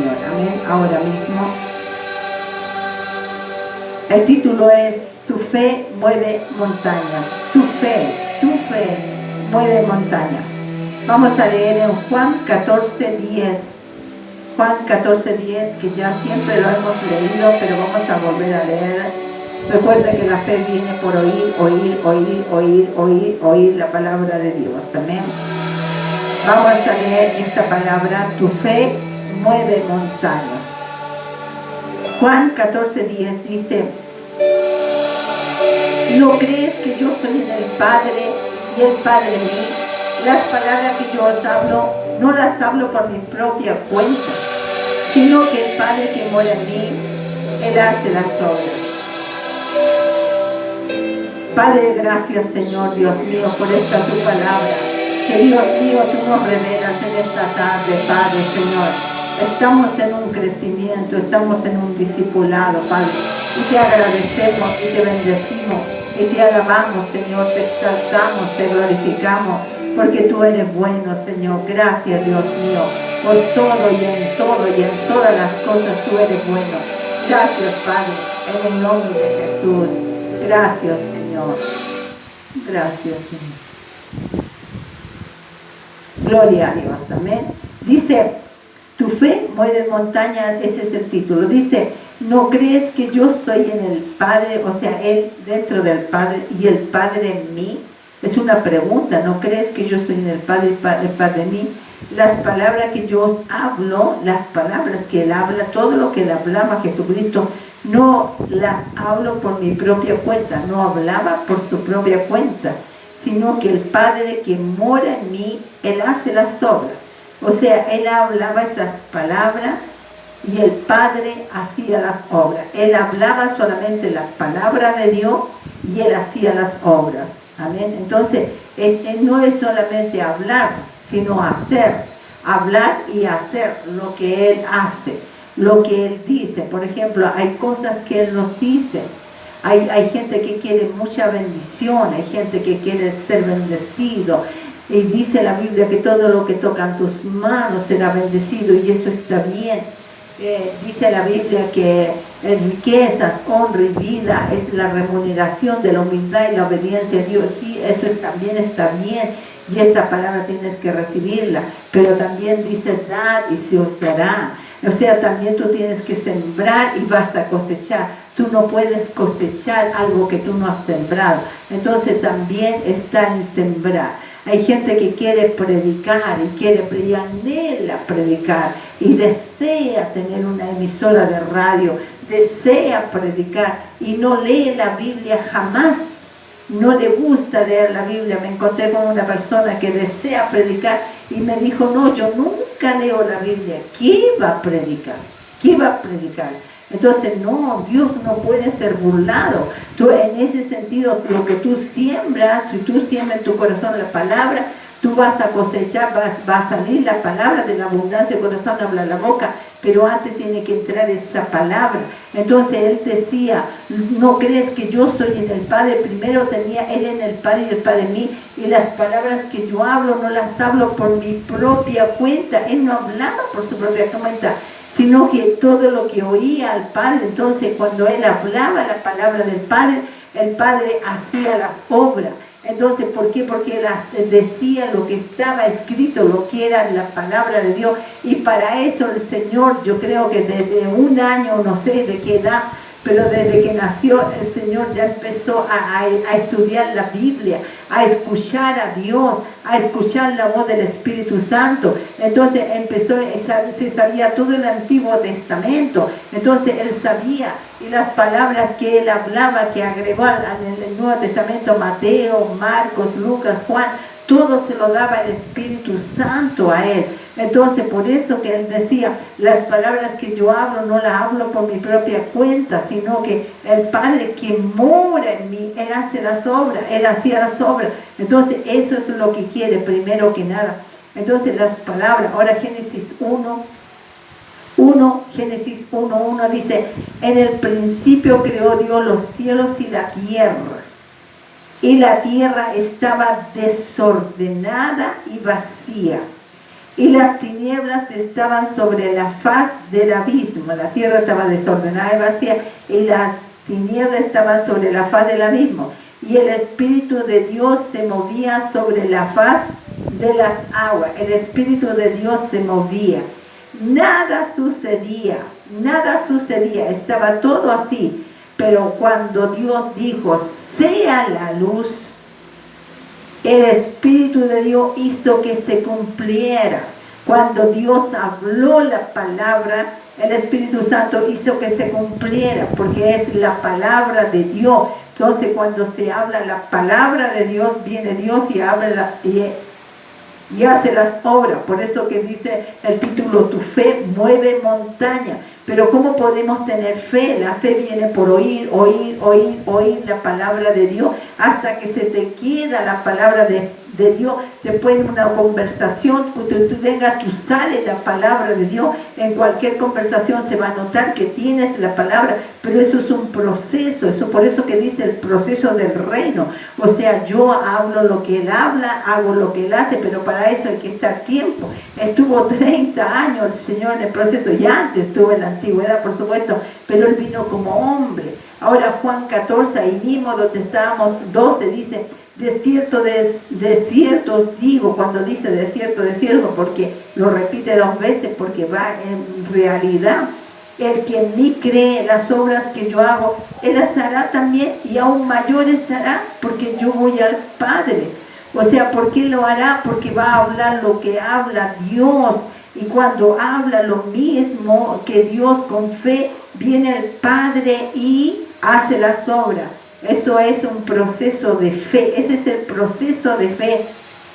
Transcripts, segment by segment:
Señor. Amén. Ahora mismo. El título es Tu fe mueve montañas. Tu fe mueve montañas. Vamos a leer en Juan 14:10. Juan 14:10, que ya siempre lo hemos leído, pero vamos a volver a leer. Recuerda que la fe viene por oír la palabra de Dios. Amén. Vamos a leer esta palabra, tu fe mueve montañas. Juan 14:10 dice: ¿No crees que yo soy en el Padre y el Padre en mí? Las palabras que yo os hablo, no las hablo por mi propia cuenta, sino que el Padre que mora en mí, Él hace las obras. Padre, gracias Señor Dios mío por esta tu palabra, que Dios mío tú nos revelas en esta tarde, Padre Señor. Estamos en un crecimiento, estamos en un discipulado, Padre, y te agradecemos y te bendecimos y te alabamos, Señor, te exaltamos, te glorificamos, porque tú eres bueno, Señor. Gracias, Dios mío, por todo y en todas las cosas tú eres bueno. Gracias, Padre, en el nombre de Jesús. Gracias, Señor. Gracias, Señor. Gloria a Dios, amén. Dice, tu fe mueve montañas, ese es el título. Dice, ¿no crees que yo soy en el Padre? O sea, Él dentro del Padre y el Padre en mí. Es una pregunta, ¿no crees que yo soy en el Padre y el Padre en mí? Las palabras que yo os hablo, las palabras que Él habla, todo lo que Él hablaba Jesucristo, no las hablo por mi propia cuenta, no hablaba por su propia cuenta, sino que el Padre que mora en mí, Él hace las obras. O sea, Él hablaba esas palabras y el Padre hacía las obras. Él hablaba solamente la palabra de Dios y Él hacía las obras. Amén. Entonces, no es solamente hablar, sino hacer. Hablar y hacer lo que Él hace, lo que Él dice. Por ejemplo, hay cosas que Él nos dice. Hay gente que quiere mucha bendición, hay gente que quiere ser bendecido. Y dice la Biblia que todo lo que tocan tus manos será bendecido, y eso está bien. Dice la Biblia que riquezas, honra y vida es la remuneración de la humildad y la obediencia a Dios. Sí, eso también está bien, y esa palabra tienes que recibirla, pero también dice dad y se os dará. O sea, también tú tienes que sembrar y vas a cosechar. Tú no puedes cosechar algo que tú no has sembrado. Entonces también está en sembrar. Hay gente que quiere predicar y anhela predicar y desea tener una emisora de radio, desea predicar y no lee la Biblia jamás. No le gusta leer la Biblia. Me encontré con una persona que desea predicar y me dijo, no, yo nunca leo la Biblia. ¿Qué va a predicar? ¿Qué va a predicar? Entonces, no, Dios no puede ser burlado. Tú, en ese sentido, lo que tú siembras, si tú siembras en tu corazón la palabra, tú vas a cosechar, va a salir la palabra. De la abundancia del corazón habla la boca, pero antes tiene que entrar esa palabra. Entonces Él decía, ¿no crees que yo soy en el Padre? Primero tenía Él en el Padre y el Padre en mí, y las palabras que yo hablo no las hablo por mi propia cuenta. Él no hablaba por su propia cuenta, sino que todo lo que oía al Padre. Entonces cuando Él hablaba la palabra del Padre, el Padre hacía las obras. Entonces, ¿por qué? Porque Él decía lo que estaba escrito, lo que era la palabra de Dios. Y para eso el Señor, yo creo que desde un año, no sé de qué edad, pero desde que nació el Señor ya empezó a estudiar la Biblia, a escuchar a Dios, a escuchar la voz del Espíritu Santo. Entonces se sabía todo el Antiguo Testamento. Entonces Él sabía, y las palabras que Él hablaba, que agregó en el Nuevo Testamento, Mateo, Marcos, Lucas, Juan, todo se lo daba el Espíritu Santo a Él. Entonces, por eso que Él decía, las palabras que yo hablo, no las hablo por mi propia cuenta, sino que el Padre que mora en mí, Él hace las obras, Él hacía las obras. Entonces, eso es lo que quiere, primero que nada. Entonces, las palabras, ahora Génesis 1:1 dice, en el principio creó Dios los cielos y la tierra estaba desordenada y vacía, y las tinieblas estaban sobre la faz del abismo. La tierra estaba desordenada y vacía, y las tinieblas estaban sobre la faz del abismo. Y el Espíritu de Dios se movía sobre la faz de las aguas. El Espíritu de Dios se movía. Nada sucedía, estaba todo así. Pero cuando Dios dijo, sea la luz, el Espíritu de Dios hizo que se cumpliera. Cuando Dios habló la palabra, el Espíritu Santo hizo que se cumpliera, porque es la palabra de Dios. Entonces, cuando se habla la palabra de Dios, viene Dios y habla y hace las obras. Por eso que dice el título, tu fe mueve montaña. Pero ¿cómo podemos tener fe? La fe viene por oír la palabra de Dios, hasta que se te queda la palabra de Dios. Después de una conversación, cuando tú tengas, tú sales la palabra de Dios. En cualquier conversación se va a notar que tienes la palabra, pero eso es un proceso. Por eso que dice el proceso del reino. O sea, yo hablo lo que Él habla, hago lo que Él hace, pero para eso hay que estar tiempo. Estuvo 30 años el Señor en el proceso, y antes estuvo en la antigüedad, por supuesto, pero Él vino como hombre. Ahora Juan 14, ahí mismo donde estábamos, 12, dice, de cierto os digo. Cuando dice de cierto, porque lo repite 2 veces, porque va en realidad. El que en mí cree, las obras que yo hago, Él las hará también, y aún mayores hará, porque yo voy al Padre. O sea, ¿por qué lo hará? Porque va a hablar lo que habla Dios. Y cuando habla lo mismo que Dios, con fe, viene el Padre y hace las obras. Eso es un proceso de fe. Ese es el proceso de fe.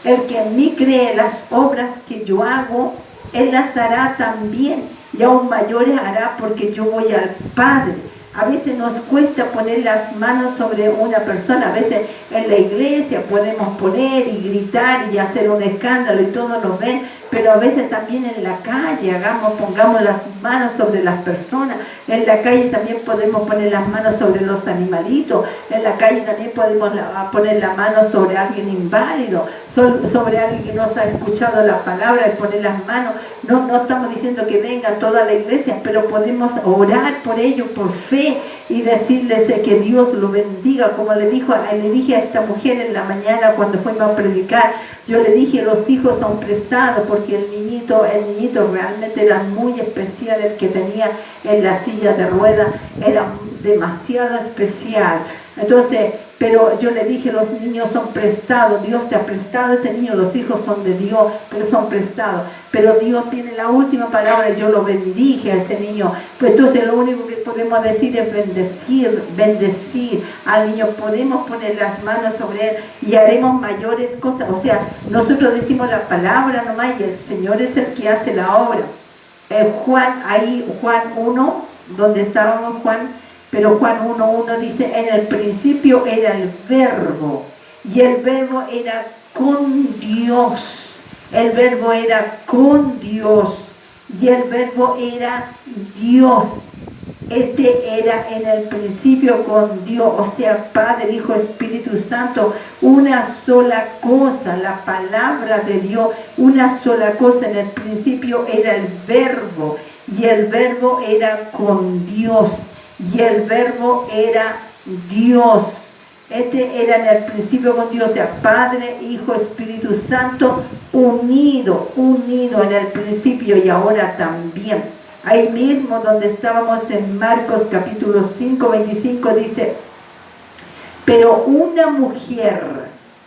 El que en mí cree, las obras que yo hago, Él las hará también, y aún mayores hará, porque yo voy al Padre. A veces nos cuesta poner las manos sobre una persona. A veces en la iglesia podemos poner y gritar y hacer un escándalo y todos nos ven, pero a veces también en la calle pongamos las manos sobre las personas. En la calle también podemos poner las manos sobre los animalitos. En la calle también podemos poner la mano sobre alguien inválido, sobre alguien que no ha escuchado la palabra, y poner las manos. No estamos diciendo que venga toda la iglesia, pero podemos orar por ellos por fe y decirles que Dios lo bendiga. Como le dije a esta mujer en la mañana cuando fuimos a predicar, yo le dije, los hijos son prestados, porque el niñito realmente era muy especial. El que tenía en la silla de ruedas era demasiado especial. Entonces, pero yo le dije, los niños son prestados, Dios te ha prestado este niño, los hijos son de Dios, pero son prestados. Pero Dios tiene la última palabra, y yo lo bendije a ese niño. Pues entonces lo único que podemos decir es bendecir al niño. Podemos poner las manos sobre él y haremos mayores cosas. O sea, nosotros decimos la palabra nomás, y el Señor es el que hace la obra. Juan 1, donde estábamos, pero Juan 1:1 dice, en el principio era el verbo, y el verbo era con Dios. El verbo era con Dios, y el verbo era Dios. Este era en el principio con Dios, o sea, Padre, Hijo, Espíritu Santo, una sola cosa, la palabra de Dios, una sola cosa. En el principio era el verbo, y el verbo era con Dios, y el verbo era Dios. Este era en el principio con Dios, o sea, Padre, Hijo, Espíritu Santo, unido en el principio y ahora también. Ahí mismo donde estábamos en Marcos capítulo 5, 25, dice, pero una mujer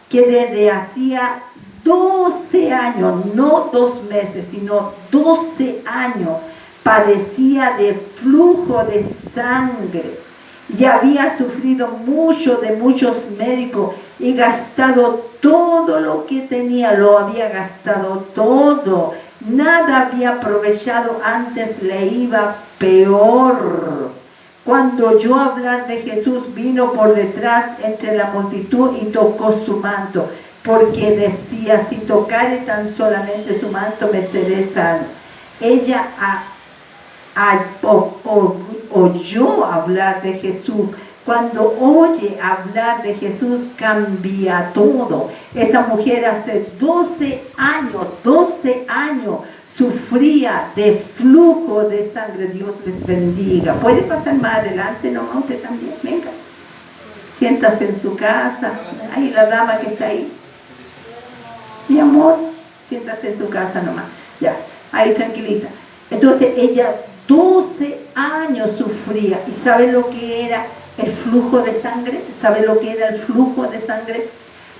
que desde hacía 12 años, no 2 meses, sino 12 años, padecía de flujo de sangre, y había sufrido mucho de muchos médicos, y gastado todo lo que tenía, lo había gastado todo, nada había aprovechado, antes le iba peor. Cuando oyó hablar de Jesús, vino por detrás entre la multitud y tocó su manto, porque decía, si tocare tan solamente su manto, me seré sano. Ella oyó hablar de Jesús cuando oye hablar de Jesús, cambia todo. Esa mujer hace 12 años sufría de flujo de sangre. Dios les bendiga. Puede pasar más adelante, ¿no? Usted también, venga. Siéntase en su casa. Ahí la dama que está ahí. Mi amor, siéntase en su casa nomás. Ya, ahí tranquilita. Entonces ella 12 años sufría. ¿Y sabe lo que era el flujo de sangre? ¿Sabe lo que era el flujo de sangre?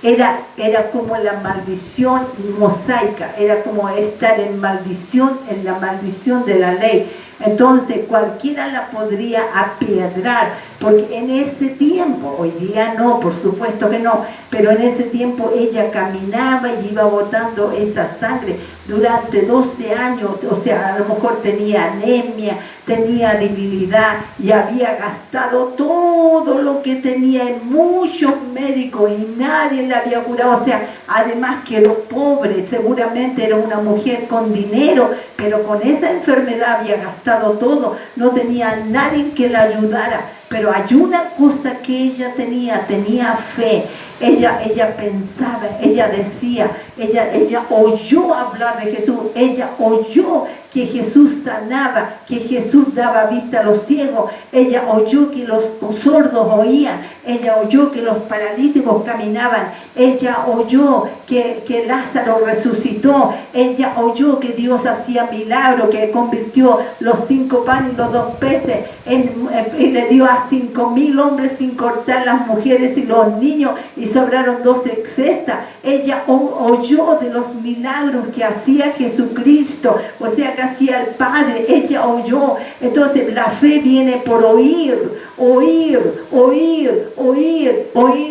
Era como la maldición mosaica, era como estar en la maldición de la ley. Entonces cualquiera la podría apiedrar, porque en ese tiempo, hoy día no, por supuesto que no, pero en ese tiempo ella caminaba y iba botando esa sangre durante 12 años, o sea, a lo mejor tenía anemia, tenía debilidad y había gastado todo lo que tenía en muchos médicos y nadie le había curado. O sea, además quedó pobre, seguramente era una mujer con dinero, pero con esa enfermedad había gastado todo, no tenía nadie que la ayudara. Pero hay una cosa que ella tenía fe. Ella pensaba, ella decía, ella oyó hablar de Jesús, ella oyó que Jesús sanaba, que Jesús daba vista a los ciegos, ella oyó que los sordos oían, ella oyó que los paralíticos caminaban, ella oyó que Lázaro resucitó, ella oyó que Dios hacía milagros, que convirtió los 5 panes y los 2 peces y le dio a 5.000 hombres sin cortar las mujeres y los niños, y sobraron 12 cestas. Ella oyó de los milagros que hacía Jesucristo, o sea que hacía el Padre. Ella oyó. Entonces la fe viene por oír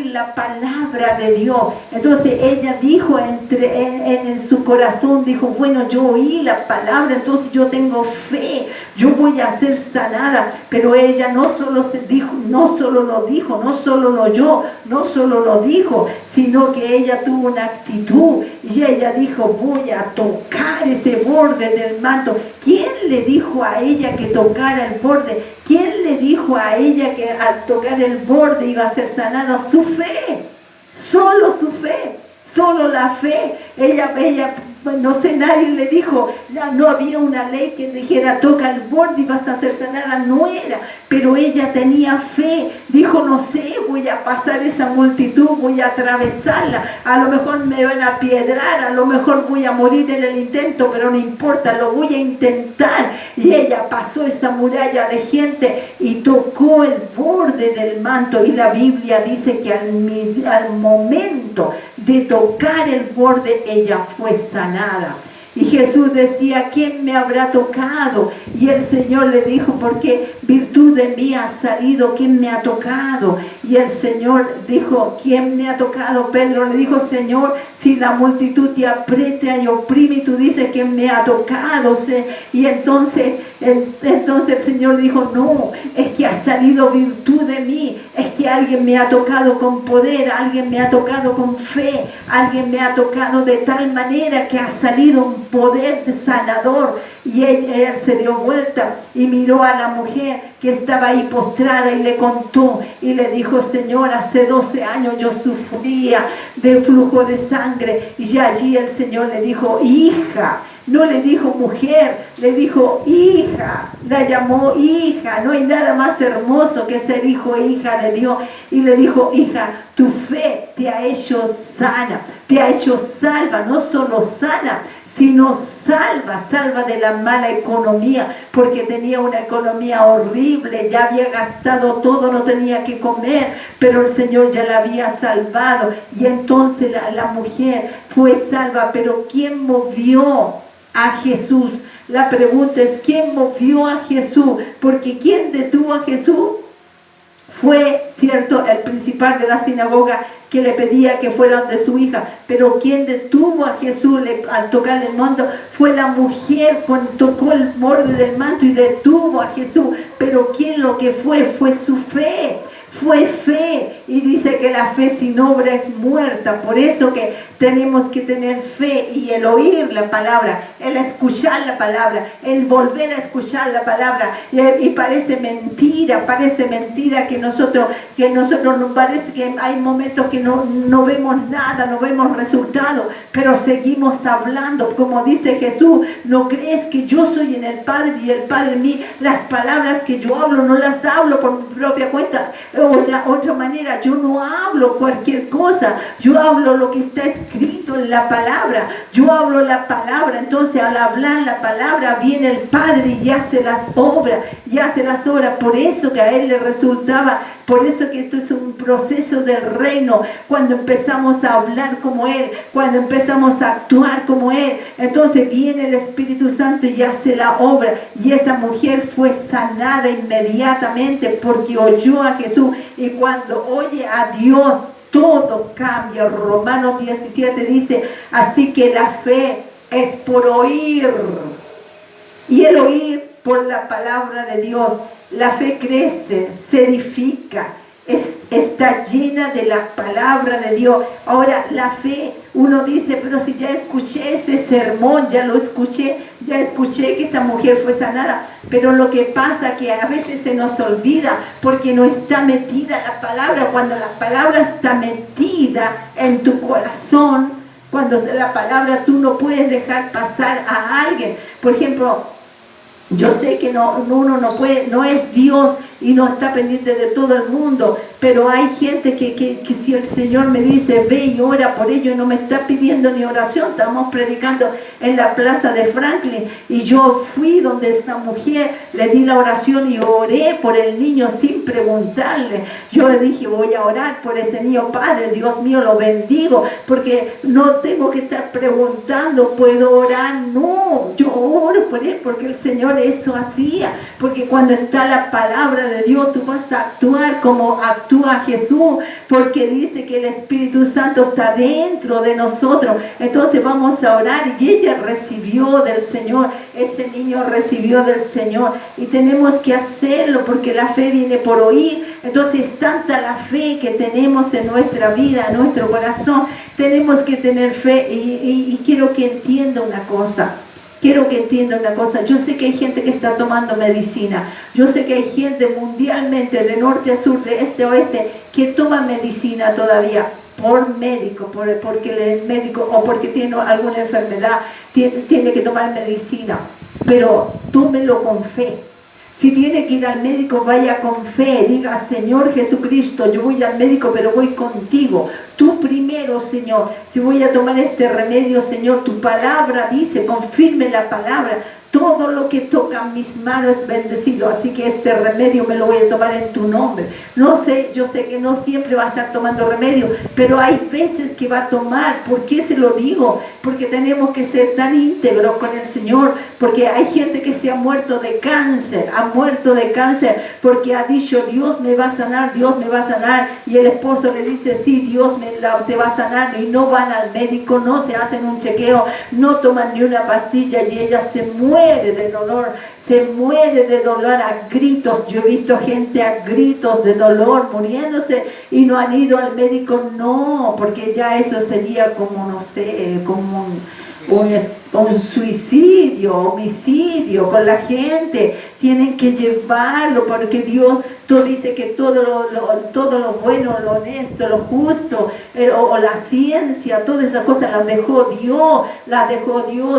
la palabra de Dios. Entonces ella dijo en su corazón, dijo, bueno, yo oí la palabra, entonces yo tengo fe, yo voy a ser sanada. Pero ella no solo lo oyó, no solo lo dijo, sino que ella tuvo una actitud y ella dijo, voy a tocar ese borde del manto. ¿Quién le dijo a ella que tocara el borde? ¿Quién le dijo a ella que al tocar el borde iba a ser sanada? Su fe, solo su fe, solo la fe. Ella, no sé, nadie le dijo, no había una ley que dijera toca el borde y vas a ser sanada, no era, pero ella tenía fe, dijo, no sé, voy a pasar esa multitud, voy a atravesarla, a lo mejor me van a piedrar, a lo mejor voy a morir en el intento, pero no importa, lo voy a intentar. Y ella pasó esa muralla de gente y tocó el borde del manto, y la Biblia dice que al momento de tocar el borde, ella fue sanada. Y Jesús decía, ¿quién me habrá tocado? Y el Señor le dijo, porque virtud de mí ha salido, ¿quién me ha tocado? Y el Señor dijo, ¿quién me ha tocado? Pedro le dijo, Señor, si la multitud te aprieta y oprime y tú dices, ¿quién me ha tocado? Y entonces el Señor dijo, no, es que ha salido virtud de mí, es que alguien me ha tocado con poder, alguien me ha tocado con fe, alguien me ha tocado de tal manera que ha salido un poder de sanador. Y él se dio vuelta y miró a la mujer que estaba ahí postrada y le contó y le dijo, Señor, hace 12 años yo sufría de flujo de sangre. Y ya allí el Señor le dijo, hija. No le dijo mujer, le dijo hija, la llamó hija. No hay nada más hermoso que ser hijo e hija de Dios. Y le dijo, hija, tu fe te ha hecho sana, te ha hecho salva, no solo sana, sino salva de la mala economía, porque tenía una economía horrible, ya había gastado todo, no tenía que comer, pero el Señor ya la había salvado, y entonces la mujer fue salva. Pero ¿quién movió a Jesús? La pregunta es, ¿quién movió a Jesús? Porque ¿quién detuvo a Jesús? Fue, cierto, el principal de la sinagoga que le pedía que fuera de su hija, pero quien detuvo a Jesús al tocar el manto fue la mujer, cuando tocó el borde del manto y detuvo a Jesús. Pero quien lo que fue su fe. fue fe, y dice que la fe sin obra es muerta. Por eso que tenemos que tener fe, y el oír la palabra, el escuchar la palabra, el volver a escuchar la palabra, y parece mentira que nosotros nos parece que hay momentos que no vemos nada, no vemos resultados, pero seguimos hablando, como dice Jesús: ¿no crees que yo soy en el Padre y el Padre en mí? Las palabras que yo hablo no las hablo por mi propia cuenta. Otra manera, yo no hablo cualquier cosa, yo hablo lo que está escrito en la palabra, yo hablo la palabra. Entonces, al hablar la palabra, viene el Padre y hace las obras, por eso que a Él le resultaba, por eso que esto es un proceso del reino. Cuando empezamos a hablar como Él, cuando empezamos a actuar como Él, entonces viene el Espíritu Santo y hace la obra, y esa mujer fue sanada inmediatamente porque oyó a Jesús, y cuando oye a Dios, todo cambia. Romanos 17 dice: así que la fe es por oír, y el oír por la palabra de Dios. La fe crece, se edifica, está llena de la palabra de Dios. Ahora, la fe, uno dice: pero si ya escuché ese sermón, ya escuché que esa mujer fue sanada. Pero lo que pasa que a veces se nos olvida porque no está metida la palabra. Cuando la palabra está metida en tu corazón, cuando la palabra tú no puedes dejar pasar a alguien. Por ejemplo, yo sé que uno no puede, no es Dios y no está pendiente de todo el mundo, pero hay gente que si el Señor me dice: ve y ora por ello, no me está pidiendo ni oración. Estamos predicando en la plaza de Franklin, y yo fui donde esa mujer, le di la oración y oré por el niño sin preguntarle. Yo le dije: voy a orar por este niño, Padre, Dios mío, lo bendigo, porque no tengo que estar preguntando, ¿puedo orar? No, yo oro por él, porque el Señor eso hacía, porque cuando está la palabra de Dios, tú vas a actuar como actúa Jesús, porque dice que el Espíritu Santo está dentro de nosotros. Entonces vamos a orar, y ella recibió del Señor, ese niño recibió del Señor, y tenemos que hacerlo porque la fe viene por oír. Entonces es tanta la fe que tenemos en nuestra vida, en nuestro corazón. Tenemos que tener fe, y quiero que entienda una cosa. Yo sé que hay gente que está tomando medicina. Yo sé que hay gente mundialmente, de norte a sur, de este a oeste, que toma medicina todavía por médico, porque el médico, o porque tiene alguna enfermedad, tiene que tomar medicina. Pero tómelo con fe. Si tiene que ir al médico, vaya con fe. Diga: Señor Jesucristo, yo voy al médico, pero voy contigo. Tú primero, Señor. Si voy a tomar este remedio, Señor, tu palabra dice, confirme la palabra. Todo lo que toca mis manos es bendecido. Así que este remedio me lo voy a tomar en tu nombre. No sé, yo sé que no siempre va a estar tomando remedio, pero hay veces que va a tomar. ¿Por qué se lo digo? Porque tenemos que ser tan íntegros con el Señor. Porque hay gente que se ha muerto de cáncer. Porque ha dicho: Dios me va a sanar, Dios me va a sanar. Y el esposo le dice: sí, Dios te va a sanar. Y no van al médico, no se hacen un chequeo, no toman ni una pastilla, y ella se muere de dolor a gritos. Yo he visto gente a gritos de dolor muriéndose y no han ido al médico. No, porque ya eso sería como, no sé, como un suicidio, homicidio con la gente. Tienen que llevarlo, porque Dios dice que todo lo bueno, lo honesto, lo justo, o la ciencia, todas esas cosas las dejó Dios.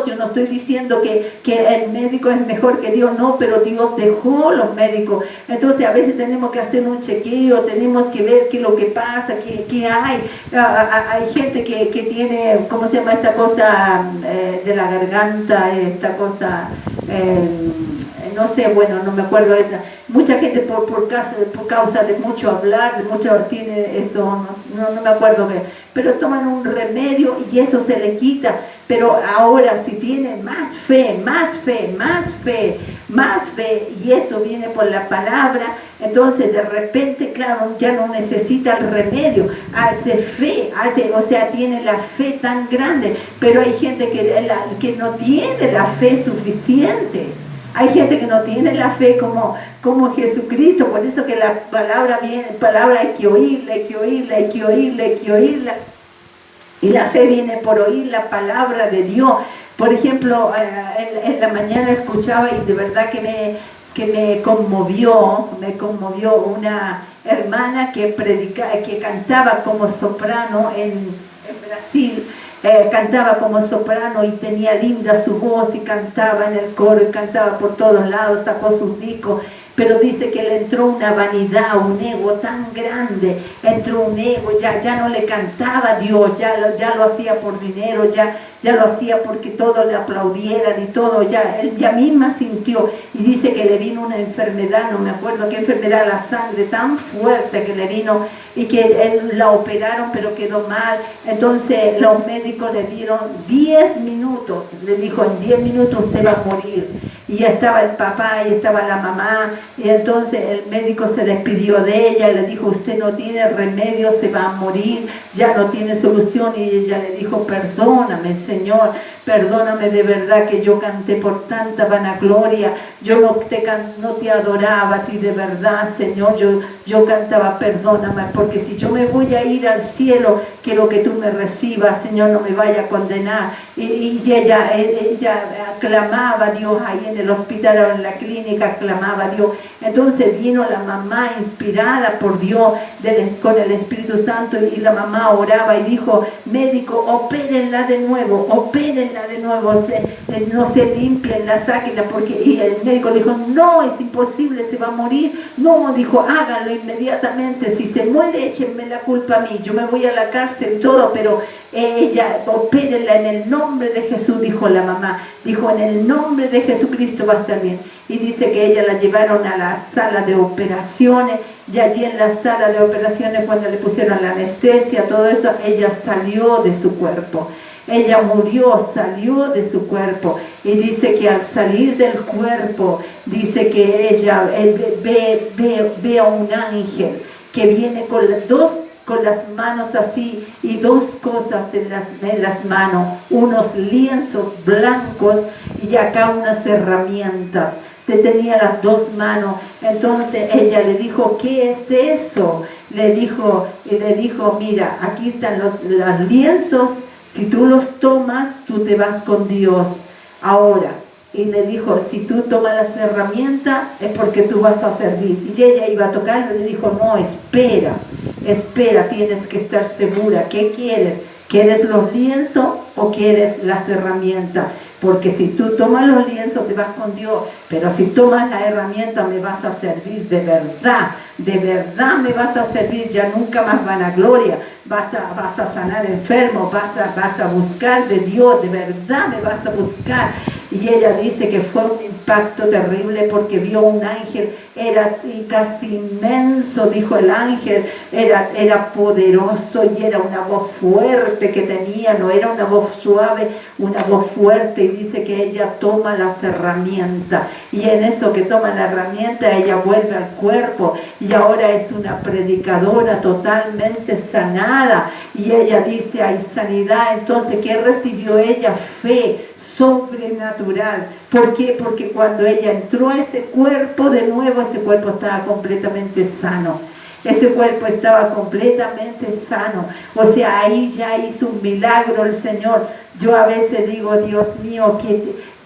Yo no estoy diciendo que el médico es mejor que Dios, no, pero Dios dejó los médicos. Entonces a veces tenemos que hacer un chequeo, tenemos que ver qué es lo que pasa, qué hay. Hay gente que tiene, ¿cómo se llama esta cosa de la garganta? Esta cosa... no sé, bueno, no me acuerdo. Mucha gente por causa de mucho hablar, tiene eso, no me acuerdo bien. Pero toman un remedio y eso se le quita. Pero ahora, si tiene más fe, y eso viene por la palabra, entonces de repente, claro, ya no necesita el remedio, hace fe, o sea, tiene la fe tan grande. Pero hay gente que no tiene la fe suficiente. Hay gente que no tiene la fe como Jesucristo, por eso que la palabra hay que oírla, hay que oírla, hay que oírla, hay que oírla. Y la fe viene por oír la palabra de Dios. Por ejemplo, en la mañana escuchaba y de verdad que me conmovió una hermana que cantaba como soprano en Brasil. Cantaba como soprano y tenía linda su voz y cantaba en el coro y cantaba por todos lados, sacó sus discos, pero dice que le entró una vanidad, un ego tan grande, entró un ego, ya no le cantaba a Dios, ya lo hacía por dinero, ya lo hacía porque todos le aplaudieran y todo, ella misma sintió, y dice que le vino una enfermedad, no me acuerdo qué enfermedad, la sangre tan fuerte que le vino, y que él la operaron pero quedó mal. Entonces los médicos le dieron 10 minutos, le dijo en 10 minutos usted va a morir, y ya estaba el papá y estaba la mamá, y entonces el médico se despidió de ella, le dijo usted no tiene remedio, se va a morir, ya no tiene solución, y ella le dijo perdóname Señor, perdóname de verdad que yo canté por tanta vanagloria, yo no te adoraba a ti de verdad Señor, yo cantaba perdóname, porque si yo me voy a ir al cielo, quiero que tú me recibas, Señor, no me vaya a condenar. Y ella clamaba a Dios ahí en el hospital o en la clínica, clamaba a Dios. Entonces vino la mamá inspirada por Dios con el Espíritu Santo, y la mamá oraba y dijo, médico, opérenla de nuevo, no se limpienla, sáquenla, y el médico le dijo, no, es imposible, se va a morir. No, dijo, háganlo inmediatamente, si se muere, échenme la culpa a mí, yo me voy a la cárcel y todo, pero ella, opérenla en el nombre de Jesús, dijo la mamá, dijo, en el nombre de Jesucristo va a estar bien. Y dice que ella la llevaron a la sala de operaciones, y allí en la sala de operaciones, cuando le pusieron la anestesia, todo eso, ella salió de su cuerpo. Ella murió, salió de su cuerpo, y dice que al salir del cuerpo, dice que ella ve a un ángel que viene con las manos así, y dos cosas en las manos, unos lienzos blancos y acá unas herramientas. Tenía las dos manos. Entonces ella le dijo, ¿qué es eso? Le dijo, mira, aquí están los lienzos, si tú los tomas, tú te vas con Dios ahora. Y le dijo, si tú tomas las herramientas, es porque tú vas a servir. Y ella iba a tocarlo y le dijo, no, espera, tienes que estar segura. ¿Qué quieres? ¿Quieres los lienzos o quieres las herramientas? Porque si tú tomas los lienzos te vas con Dios, pero si tomas la herramienta me vas a servir de verdad me vas a servir, ya nunca más vanagloria, vas a sanar enfermos, vas a buscar de Dios, de verdad me vas a buscar. Y ella dice que fue un impacto terrible porque vio un ángel, era casi inmenso, dijo el ángel, era poderoso y era una voz fuerte que tenía, no era una voz suave, una voz fuerte, y dice que ella toma las herramientas, y en eso que toma la herramienta ella vuelve al cuerpo, y ahora es una predicadora totalmente sanada, y ella dice hay sanidad. Entonces, ¿qué recibió ella? Fe sobrenatural. ¿Por qué? Porque cuando ella entró a ese cuerpo de nuevo, ese cuerpo estaba completamente sano. Ese cuerpo estaba completamente sano. O sea, ahí ya hizo un milagro el Señor. Yo a veces digo, Dios mío,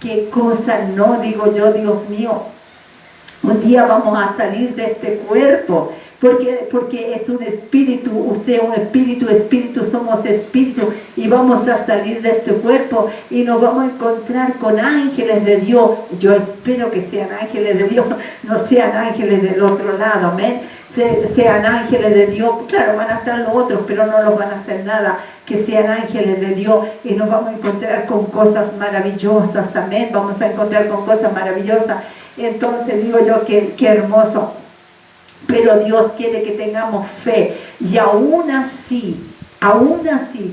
qué cosa, no, digo yo, Dios mío, un día vamos a salir de este cuerpo. Porque es un espíritu, usted es un espíritu, somos espíritu, y vamos a salir de este cuerpo y nos vamos a encontrar con ángeles de Dios. Yo espero que sean ángeles de Dios, no sean ángeles del otro lado, amén. Sean ángeles de Dios, claro, van a estar los otros, pero no los van a hacer nada, que sean ángeles de Dios, y nos vamos a encontrar con cosas maravillosas, amén, vamos a encontrar con cosas maravillosas. Entonces digo yo, qué hermoso. Pero Dios quiere que tengamos fe, y aún así,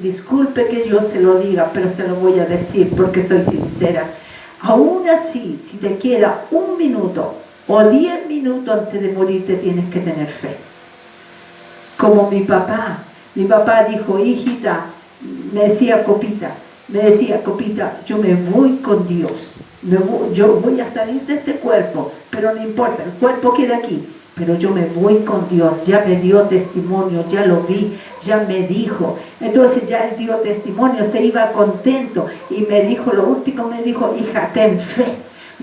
disculpe que yo se lo diga, pero se lo voy a decir porque soy sincera, aún así, si te queda 1 minuto o 10 minutos antes de morirte, tienes que tener fe. Como mi papá dijo, hijita, me decía Copita, yo me voy con Dios, yo voy a salir de este cuerpo, pero no importa, el cuerpo queda aquí, pero yo me voy con Dios, ya me dio testimonio, ya lo vi, ya me dijo. Entonces ya él dio testimonio, se iba contento y me dijo, lo último me dijo, hija, ten fe,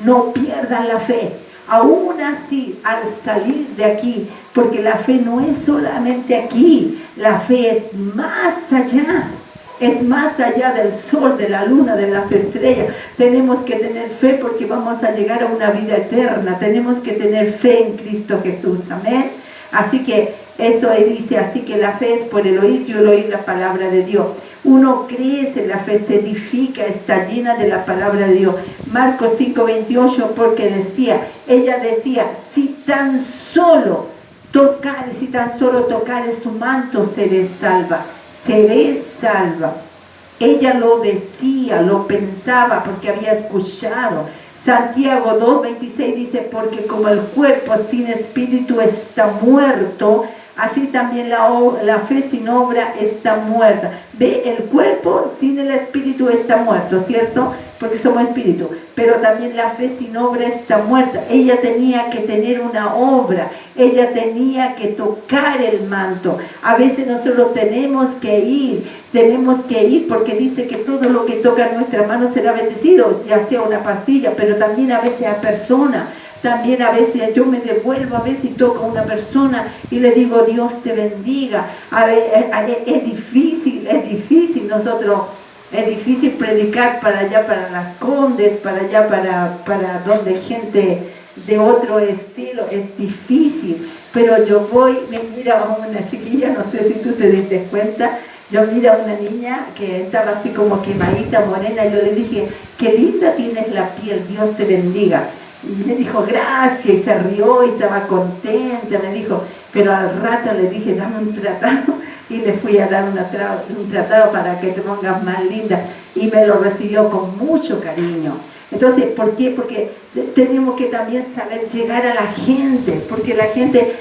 no pierdas la fe. Aún así, al salir de aquí, porque la fe no es solamente aquí, la fe es más allá. Es más allá del sol, de la luna, de las estrellas. Tenemos que tener fe porque vamos a llegar a una vida eterna. Tenemos que tener fe en Cristo Jesús. Amén. Así que eso dice, así que la fe es por el oír y el oír la palabra de Dios. Uno crece en la fe, se edifica, está llena de la palabra de Dios. Marcos 5:28, porque ella decía, si tan solo tocare su manto, seré salva. Seré salva. Ella lo decía, lo pensaba porque había escuchado. Santiago 2:26 dice, porque como el cuerpo sin espíritu está muerto, así también la fe sin obra está muerta. Ve, el cuerpo sin el espíritu está muerto, ¿cierto? Porque somos espíritu. Pero también la fe sin obra está muerta. Ella tenía que tener una obra. Ella tenía que tocar el manto. A veces nosotros tenemos que ir porque dice que todo lo que toca en nuestra mano será bendecido, ya sea una pastilla, pero también a veces a personas. También a veces yo me devuelvo, a veces toco a una persona y le digo, Dios te bendiga. Es difícil nosotros, es difícil predicar para allá, para Las Condes, para allá, para donde gente de otro estilo, es difícil. Pero yo voy, me mira a una chiquilla, no sé si tú te diste cuenta, yo miro a una niña que estaba así como quemadita, morena, y yo le dije, qué linda tienes la piel, Dios te bendiga. Y me dijo, gracias, y se rió y estaba contenta, me dijo, pero al rato le dije, dame un tratado, y le fui a dar un tratado para que te pongas más linda, y me lo recibió con mucho cariño. Entonces, ¿por qué? Porque tenemos que también saber llegar a la gente, porque la gente,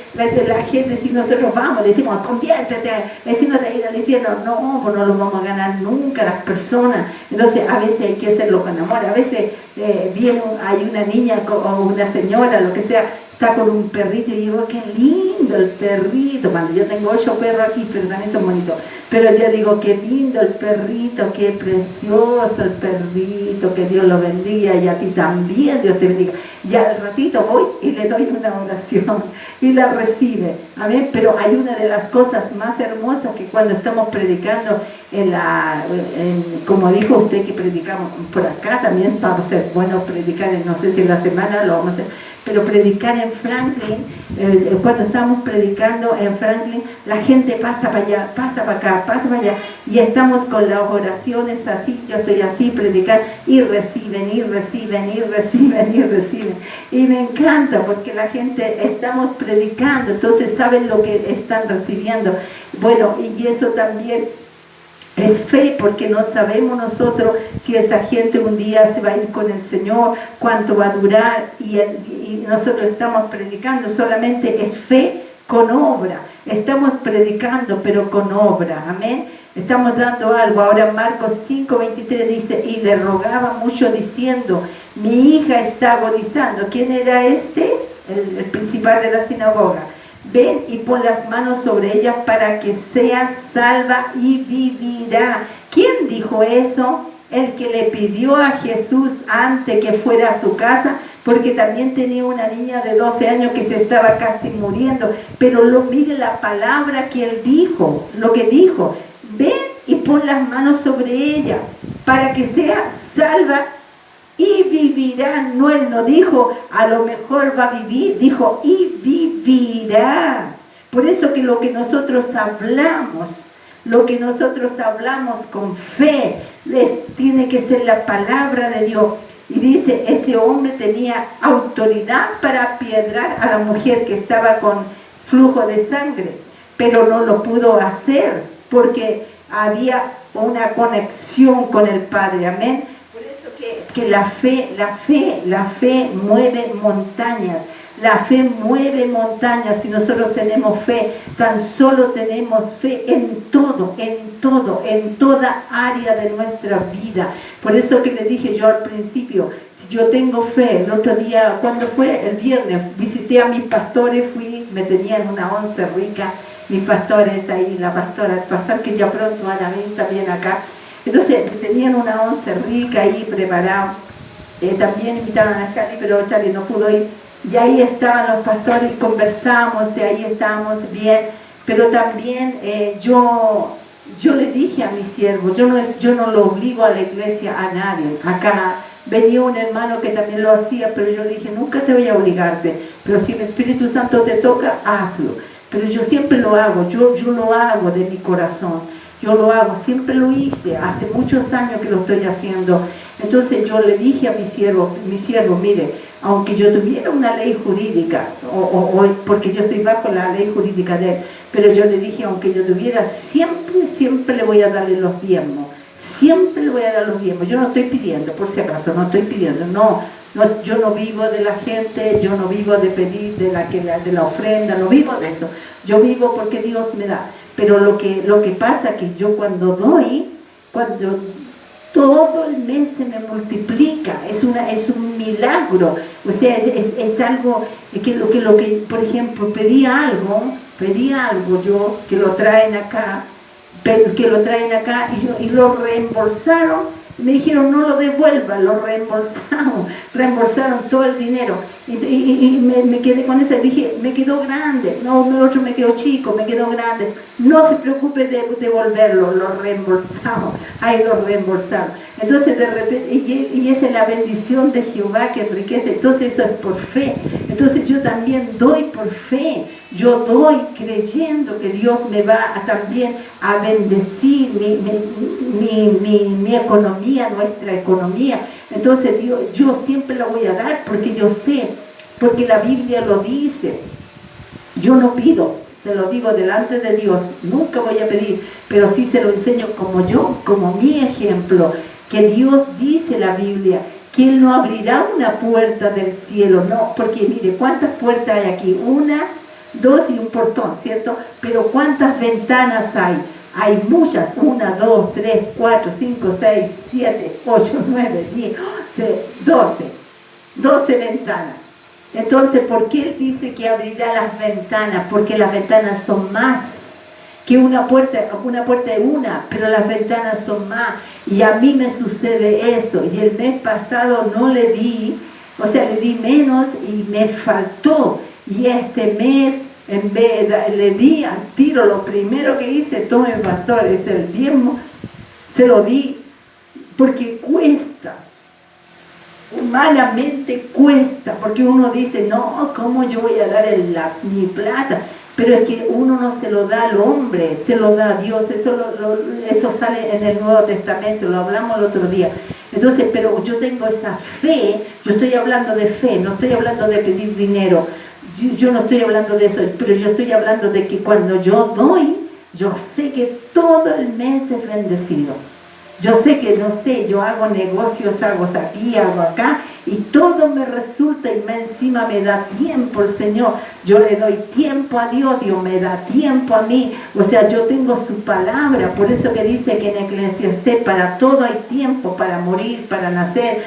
si nosotros vamos, le decimos, conviértete, si no te ir al infierno, no, pues no lo vamos a ganar nunca las personas. Entonces, a veces hay que hacerlo con amor, a veces hay una niña o una señora, lo que sea, está con un perrito y digo, qué lindo el perrito, cuando yo tengo 8 perros aquí, pero también son bonitos, pero yo digo, qué lindo el perrito, qué precioso el perrito, que Dios lo bendiga, y a ti también Dios te bendiga. Y al ratito voy y le doy una oración y la recibe, amén. Pero hay una de las cosas más hermosas que cuando estamos predicando como dijo usted que predicamos por acá, también va a ser bueno predicar, no sé si en la semana lo vamos a hacer, pero predicar en Franklin, cuando estamos predicando en Franklin, la gente pasa para allá, pasa para acá, pasa para allá, y estamos con las oraciones así, yo estoy así predicando, y reciben, y reciben, y reciben, y reciben, y me encanta porque la gente, estamos predicando, entonces saben lo que están recibiendo. Bueno, y eso también es fe, porque no sabemos nosotros si esa gente un día se va a ir con el Señor, cuánto va a durar, y nosotros estamos predicando, solamente es fe con obra. Estamos predicando, pero con obra, amén. Estamos dando algo. Ahora Marcos 5:23 dice, y le rogaba mucho diciendo, mi hija está agonizando. ¿Quién era este? El principal de la sinagoga. Ven y pon las manos sobre ella para que sea salva y vivirá. ¿Quién dijo eso? El que le pidió a Jesús antes que fuera a su casa, porque también tenía una niña de 12 años que se estaba casi muriendo. Pero mire la palabra que él dijo, lo que dijo. Ven y pon las manos sobre ella para que sea salva y vivirá. No, él no dijo, a lo mejor va a vivir, dijo, y vivirá. Por eso que lo que nosotros hablamos con fe, tiene que ser la palabra de Dios. Y dice, ese hombre tenía autoridad para apiedrar a la mujer que estaba con flujo de sangre, pero no lo pudo hacer porque había una conexión con el Padre, amén. que la fe mueve montañas. La fe mueve montañas. Si nosotros tenemos fe, tan solo tenemos fe en todo, en toda área de nuestra vida. Por eso que le dije yo al principio, si yo tengo fe, el otro día, cuando fue el viernes, visité a mis pastores, me tenían una once rica, mis pastores ahí, la pastora, el pastor que ya pronto van a venir también acá. Entonces tenían una once rica ahí preparada. También invitaron a Charlie, pero Charlie no pudo ir. Y ahí estaban los pastores y conversamos, y ahí estábamos bien. Pero también yo le dije a mi siervo, yo no lo obligo a la iglesia a nadie. Acá venía un hermano que también lo hacía, pero yo le dije, nunca te voy a obligarte. Pero si el Espíritu Santo te toca, hazlo. Pero yo siempre lo hago, yo lo hago de mi corazón. Yo lo hago, siempre lo hice, hace muchos años que lo estoy haciendo. Entonces yo le dije a mi siervo, mire, aunque yo tuviera una ley jurídica, porque yo estoy bajo la ley jurídica de él, pero yo le dije, aunque yo tuviera, siempre le voy a darle los diezmos, siempre le voy a dar los diezmos. Yo no estoy pidiendo, por si acaso, no estoy pidiendo, no, yo no vivo de la gente, yo no vivo de pedir de la ofrenda, no vivo de eso. Yo vivo porque Dios me da. Pero lo que pasa es que yo cuando doy, cuando todo el mes se me multiplica, es un milagro. O sea, es algo que, por ejemplo, pedí algo yo, que lo traen acá y lo reembolsaron. Me dijeron, no lo devuelvan, lo reembolsaron todo el dinero. Y me quedé con eso, dije, me quedó grande, no, el otro me quedó chico, me quedó grande. No se preocupe de devolverlo, lo reembolsamos, ahí lo reembolsamos. Entonces de repente, y esa es la bendición de Jehová que enriquece. Entonces eso es por fe. Entonces yo también doy por fe. Yo doy creyendo que Dios me va también a bendecir mi economía, nuestra economía. Entonces yo siempre lo voy a dar porque yo sé, porque la Biblia lo dice. Yo no pido, se lo digo delante de Dios, nunca voy a pedir, pero sí se lo enseño como mi ejemplo, que Dios dice la Biblia, que Él no abrirá una puerta del cielo, no, porque mire, ¿cuántas puertas hay aquí? Una, dos y un portón, ¿cierto? Pero ¿cuántas ventanas hay? Hay muchas, 1, 2, 3, 4, 5, 6, 7, 8, 9, 10, 11, 12 ventanas. Entonces, ¿por qué Él dice que abrirá las ventanas? Porque las ventanas son más que una puerta es una, pero las ventanas son más. Y a mí me sucede eso. Y el mes pasado no le di, o sea, le di menos y me faltó. Y este mes, en vez de, le di al tiro, lo primero que hice, tome pastor, el diezmo, se lo di, porque cuesta. Humanamente cuesta, porque uno dice, no, ¿cómo yo voy a dar mi plata? Pero es que uno no se lo da al hombre, se lo da a Dios. Eso sale en el Nuevo Testamento, lo hablamos el otro día. Entonces, pero yo tengo esa fe, yo estoy hablando de fe, no estoy hablando de pedir dinero, yo no estoy hablando de eso, pero yo estoy hablando de que cuando yo doy, yo sé que todo el mes es bendecido. Yo sé que, no sé, yo hago negocios, hago aquí, hago acá, y todo me resulta y encima me da tiempo el Señor. Yo le doy tiempo a Dios, Dios me da tiempo a mí. O sea, yo tengo su palabra, por eso que dice que en Eclesiastés para todo hay tiempo, para morir, para nacer,